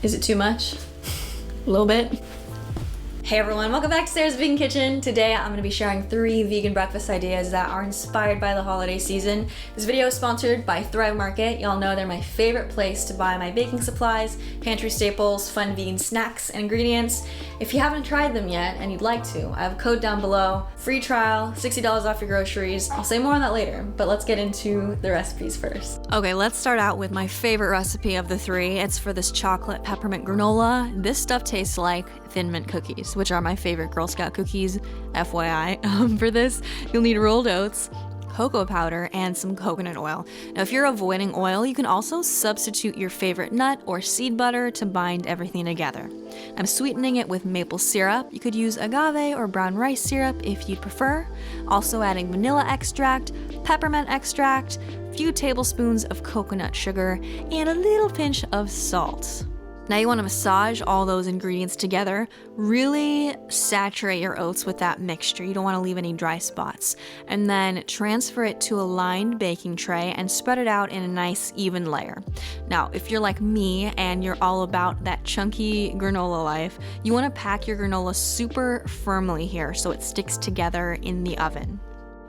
Is it too much? A little bit? Hey everyone, welcome back to Sarah's Vegan Kitchen. Today I'm going to be sharing 3 vegan breakfast ideas that are inspired by the holiday season. This video is sponsored by Thrive Market. Y'all know they're my favorite place to buy my baking supplies, pantry staples, fun vegan snacks and ingredients. If you haven't tried them yet and you'd like to, I have a code down below. Free trial, $60 off your groceries. I'll say more on that later, but let's get into the recipes first. Okay, let's start out with my favorite recipe of the 3. It's for this chocolate peppermint granola. This stuff tastes like Thin Mint cookies, which are my favorite Girl Scout cookies, FYI. For this, you'll need rolled oats, cocoa powder, and some coconut oil. Now, if you're avoiding oil, you can also substitute your favorite nut or seed butter to bind everything together. I'm sweetening it with maple syrup. You could use agave or brown rice syrup if you'd prefer. Also adding vanilla extract, peppermint extract, a few tablespoons of coconut sugar, and a little pinch of salt. Now you want to massage all those ingredients together. Really saturate your oats with that mixture. You don't want to leave any dry spots. And then transfer it to a lined baking tray and spread it out in a nice even layer. Now, if you're like me and you're all about that chunky granola life, you want to pack your granola super firmly here so it sticks together in the oven.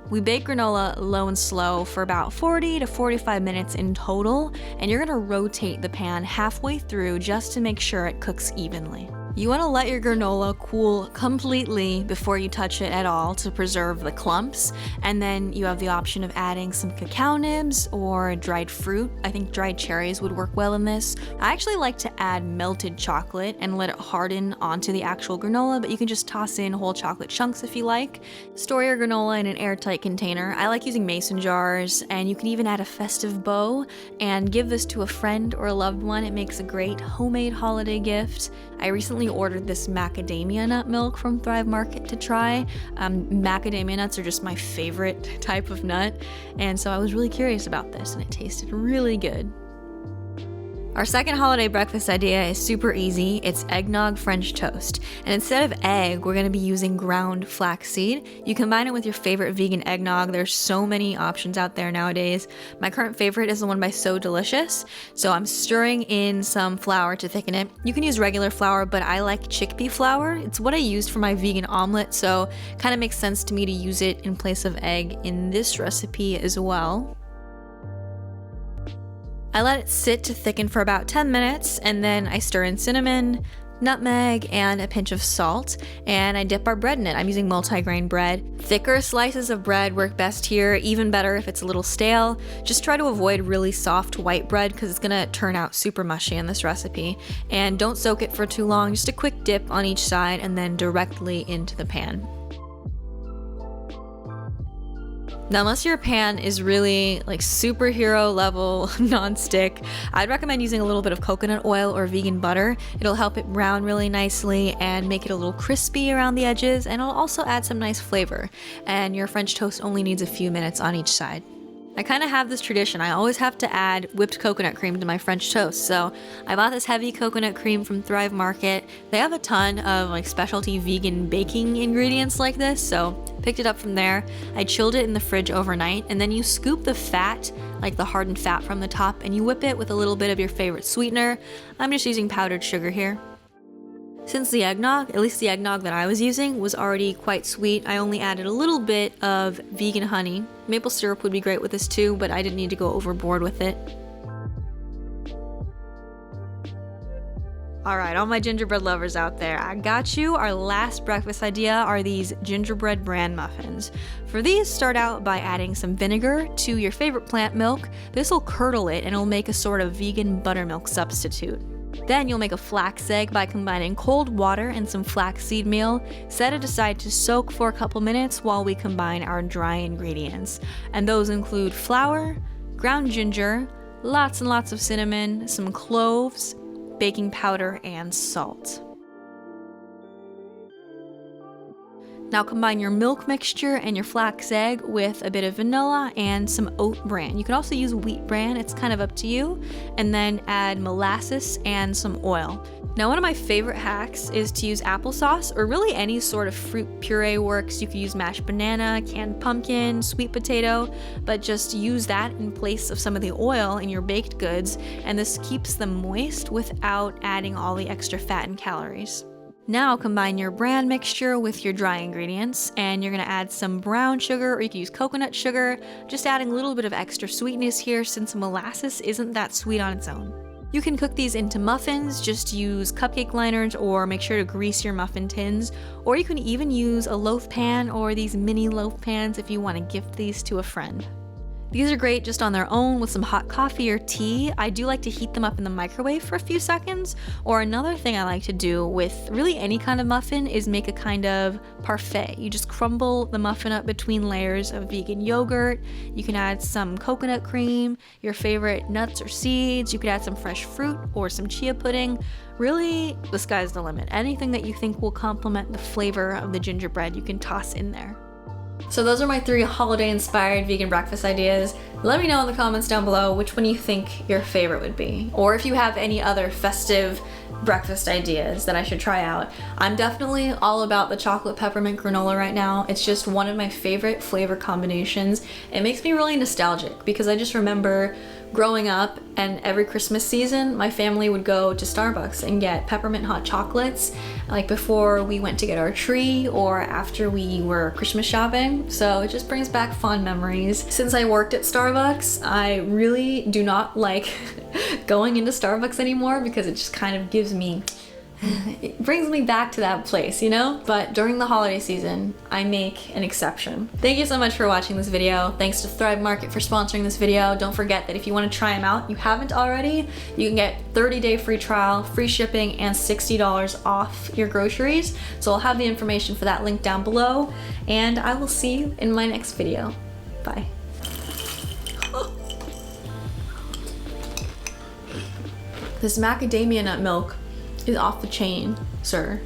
We bake granola low and slow for about 40 to 45 minutes in total, and you're gonna rotate the pan halfway through just to make sure it cooks evenly. You wanna let your granola cool completely before you touch it at all to preserve the clumps, and then you have the option of adding some cacao nibs or dried fruit. I think dried cherries would work well in this. I actually like to add melted chocolate and let it harden onto the actual granola, but you can just toss in whole chocolate chunks if you like. Store your granola in an airtight container. I like using mason jars, and you can even add a festive bow and give this to a friend or a loved one. It makes a great homemade holiday gift. I recently ordered this macadamia nut milk from Thrive Market to try. Macadamia nuts are just my favorite type of nut, and so I was really curious about this, and it tasted really good. Our second holiday breakfast idea is super easy. It's eggnog French toast. And instead of egg, we're gonna be using ground flaxseed. You combine it with your favorite vegan eggnog. There's so many options out there nowadays. My current favorite is the one by So Delicious. So I'm stirring in some flour to thicken it. You can use regular flour, but I like chickpea flour. It's what I used for my vegan omelet, so kind of makes sense to me to use it in place of egg in this recipe as well. I let it sit to thicken for about 10 minutes, and then I stir in cinnamon, nutmeg, and a pinch of salt, and I dip our bread in it. I'm using multigrain bread. Thicker slices of bread work best here, even better if it's a little stale. Just try to avoid really soft white bread because it's gonna turn out super mushy in this recipe. And don't soak it for too long, just a quick dip on each side and then directly into the pan. Now, unless your pan is really like superhero level non-stick, I'd recommend using a little bit of coconut oil or vegan butter. It'll help it brown really nicely and make it a little crispy around the edges, and it'll also add some nice flavor. And your French toast only needs a few minutes on each side. I kind of have this tradition. I always have to add whipped coconut cream to my French toast. So I bought this heavy coconut cream from Thrive Market. They have a ton of like specialty vegan baking ingredients like this, so picked it up from there. I chilled it in the fridge overnight, and then you scoop the fat, like the hardened fat from the top, and you whip it with a little bit of your favorite sweetener. I'm just using powdered sugar here. Since the eggnog, at least the eggnog that I was using, was already quite sweet, I only added a little bit of vegan honey. Maple syrup would be great with this too, but I didn't need to go overboard with it. Alright, all my gingerbread lovers out there, I got you. Our last breakfast idea are these gingerbread bran muffins. For these, start out by adding some vinegar to your favorite plant milk. This will curdle it and it'll make a sort of vegan buttermilk substitute. Then you'll make a flax egg by combining cold water and some flaxseed meal. Set it aside to soak for a couple minutes while we combine our dry ingredients. And those include flour, ground ginger, lots and lots of cinnamon, some cloves, baking powder, and salt. Now combine your milk mixture and your flax egg with a bit of vanilla and some oat bran. You can also use wheat bran, it's kind of up to you. And then add molasses and some oil. Now one of my favorite hacks is to use applesauce, or really any sort of fruit puree works. You could use mashed banana, canned pumpkin, sweet potato, but just use that in place of some of the oil in your baked goods, and this keeps them moist without adding all the extra fat and calories. Now combine your bran mixture with your dry ingredients, and you're gonna add some brown sugar, or you can use coconut sugar, just adding a little bit of extra sweetness here since molasses isn't that sweet on its own. You can cook these into muffins, just use cupcake liners or make sure to grease your muffin tins, or you can even use a loaf pan or these mini loaf pans if you want to gift these to a friend. These are great just on their own with some hot coffee or tea. I do like to heat them up in the microwave for a few seconds, or another thing I like to do with really any kind of muffin is make a kind of parfait. You just crumble the muffin up between layers of vegan yogurt. You can add some coconut cream, your favorite nuts or seeds. You could add some fresh fruit or some chia pudding. Really, the sky's the limit. Anything that you think will complement the flavor of the gingerbread, you can toss in there. So those are my 3 holiday-inspired vegan breakfast ideas. Let me know in the comments down below which one you think your favorite would be, or if you have any other festive breakfast ideas that I should try out. I'm definitely all about the chocolate peppermint granola right now. It's just one of my favorite flavor combinations. It makes me really nostalgic because I just remember growing up, and every Christmas season my family would go to Starbucks and get peppermint hot chocolates, like before we went to get our tree or after we were Christmas shopping. So it just brings back fond memories. Since I worked at Starbucks, I really do not like going into Starbucks anymore because it just kind of gives me, it brings me back to that place, you know? But during the holiday season, I make an exception. Thank you so much for watching this video. Thanks to Thrive Market for sponsoring this video. Don't forget that if you want to try them out, you haven't already, you can get 30-day free trial, free shipping, and $60 off your groceries. So I'll have the information for that link down below, and I will see you in my next video. Bye. This macadamia nut milk is off the chain, sir.